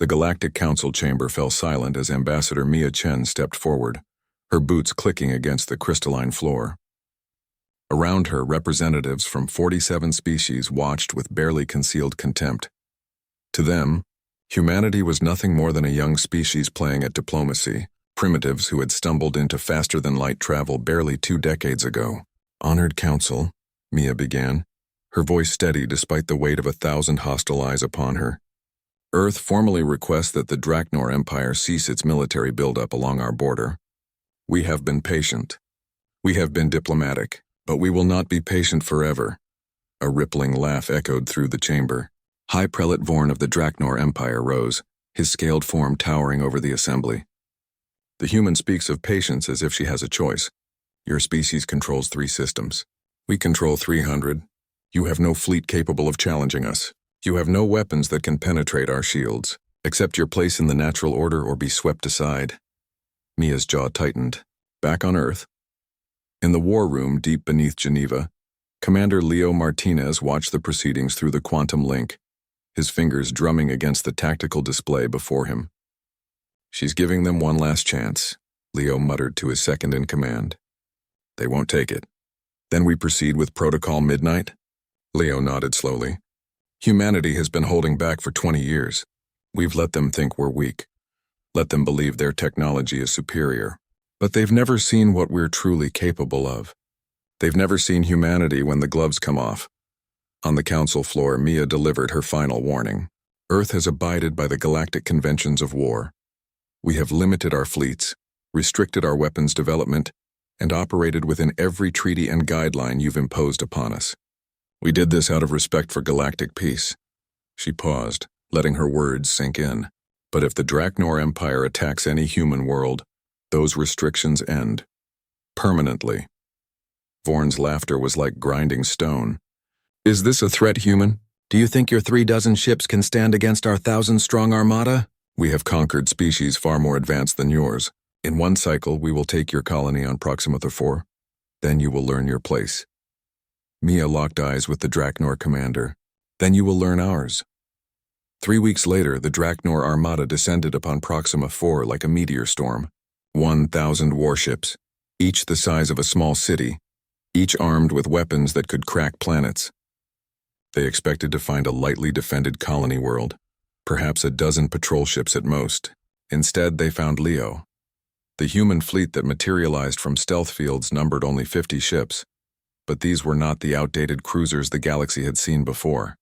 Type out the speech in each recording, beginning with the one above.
The Galactic Council chamber fell silent as Ambassador Mia Chen stepped forward, her boots clicking against the crystalline floor. Around her, representatives from 47 species watched with barely concealed contempt. To them, humanity was nothing more than a young species playing at diplomacy, primitives who had stumbled into faster-than-light travel barely 2 decades ago. "Honored Council," Mia began, her voice steady despite the weight of 1,000 hostile eyes upon her. "Earth formally requests that the Draknor Empire cease its military buildup along our border. We have been patient. We have been diplomatic, but we will not be patient forever." A rippling laugh echoed through the chamber. High Prelate Vorn of the Draknor Empire rose, his scaled form towering over the assembly. "The human speaks of patience as if she has a choice. Your species controls 3 systems. We control 300. You have no fleet capable of challenging us. You have no weapons that can penetrate our shields. Accept your place in the natural order or be swept aside." Mia's jaw tightened. Back on Earth, in the war room deep beneath Geneva, Commander Leo Martinez watched the proceedings through the quantum link, his fingers drumming against the tactical display before him. "She's giving them one last chance," Leo muttered to his second-in-command. "They won't take it. Then we proceed with Protocol Midnight?" Leo nodded slowly. "Humanity has been holding back for 20 years. We've let them think we're weak. Let them believe their technology is superior. But they've never seen what we're truly capable of. They've never seen humanity when the gloves come off." On the council floor, Mia delivered her final warning. "Earth has abided by the galactic conventions of war. We have limited our fleets, restricted our weapons development, and operated within every treaty and guideline you've imposed upon us. We did this out of respect for galactic peace." She paused, letting her words sink in. "But if the Draknor Empire attacks any human world, those restrictions end. Permanently." Vorn's laughter was like grinding stone. "Is this a threat, human? Do you think your 36 ships can stand against our 1,000-strong armada? We have conquered species far more advanced than yours. In one cycle, we will take your colony on Proxima IV. Then you will learn your place." Mia locked eyes with the Draknor commander. "Then you will learn ours." 3 weeks later, the Draknor armada descended upon Proxima IV like a meteor storm. 1,000 warships, each the size of a small city, each armed with weapons that could crack planets. They expected to find a lightly defended colony world, perhaps a dozen patrol ships at most. Instead, they found Leo. The human fleet that materialized from stealth fields numbered only 50 ships, but these were not the outdated cruisers the galaxy had seen before.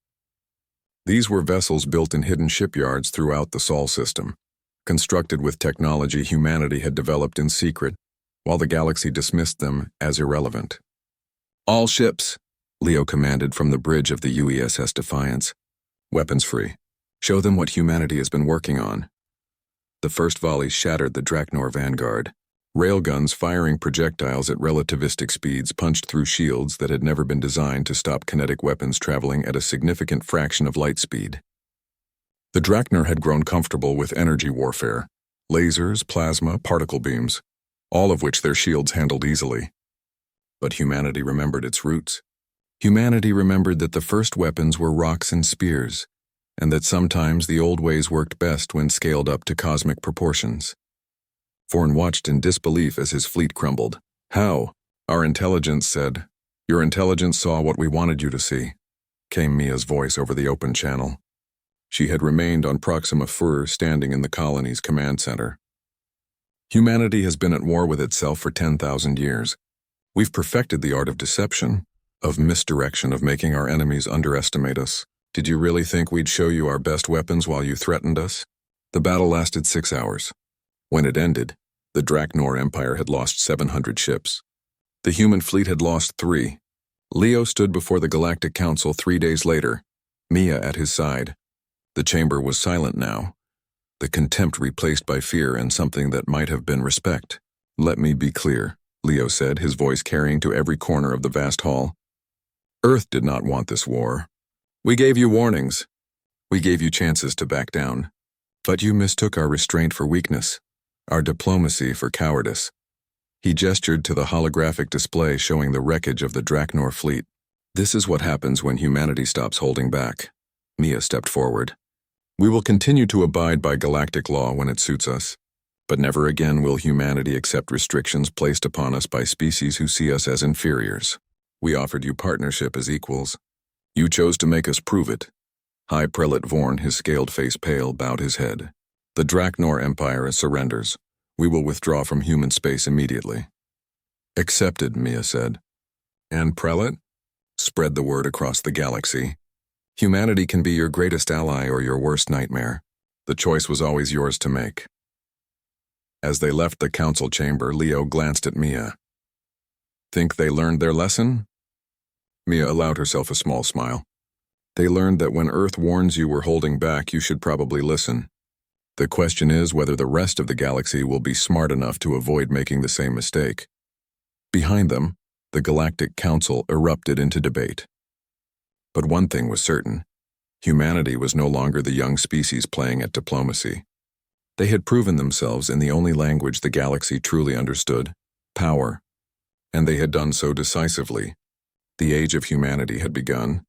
These were vessels built in hidden shipyards throughout the Sol system, constructed with technology humanity had developed in secret, while the galaxy dismissed them as irrelevant. "All ships," Leo commanded from the bridge of the UESS Defiance. "Weapons free. Show them what humanity has been working on." The first volley shattered the Draknor vanguard. Railguns firing projectiles at relativistic speeds punched through shields that had never been designed to stop kinetic weapons traveling at a significant fraction of light speed. The Draknor had grown comfortable with energy warfare, lasers, plasma, particle beams, all of which their shields handled easily. But humanity remembered its roots. Humanity remembered that the first weapons were rocks and spears, and that sometimes the old ways worked best when scaled up to cosmic proportions. Vorn watched in disbelief as his fleet crumbled. "How?" "Our intelligence said. Your intelligence saw what we wanted you to see," came Mia's voice over the open channel. She had remained on Proxima IV, standing in the colony's command center. "Humanity has been at war with itself for 10,000 years. We've perfected the art of deception, of misdirection, of making our enemies underestimate us. Did you really think we'd show you our best weapons while you threatened us?" The battle lasted 6 hours. When it ended, the Draknor Empire had lost 700 ships. The human fleet had lost 3. Leo stood before the Galactic Council 3 days later, Mia at his side. The chamber was silent now, the contempt replaced by fear and something that might have been respect. "Let me be clear," Leo said, his voice carrying to every corner of the vast hall. "Earth did not want this war. We gave you warnings. We gave you chances to back down. But you mistook our restraint for weakness, our diplomacy for cowardice." He gestured to the holographic display showing the wreckage of the Draknor fleet. "This is what happens when humanity stops holding back." Mia stepped forward. We will continue to abide by galactic law when it suits us, but never again will humanity accept restrictions placed upon us by species who see us as inferiors. We offered you partnership as equals. You chose to make us prove it. High Prelate Vorn, his scaled face pale, bowed his head. The Draknor Empire surrenders. We will withdraw from human space immediately. Accepted, Mia said. And Prelate? Spread the word across the galaxy. Humanity can be your greatest ally or your worst nightmare. The choice was always yours to make. As they left the council chamber, Leo glanced at Mia. Think they learned their lesson? Mia allowed herself a small smile. They learned that when Earth warns you we're holding back, you should probably listen. The question is whether the rest of the galaxy will be smart enough to avoid making the same mistake. Behind them, the Galactic Council erupted into debate. But one thing was certain. Humanity was no longer the young species playing at diplomacy. They had proven themselves in the only language the galaxy truly understood, power. And they had done so decisively. The age of humanity had begun,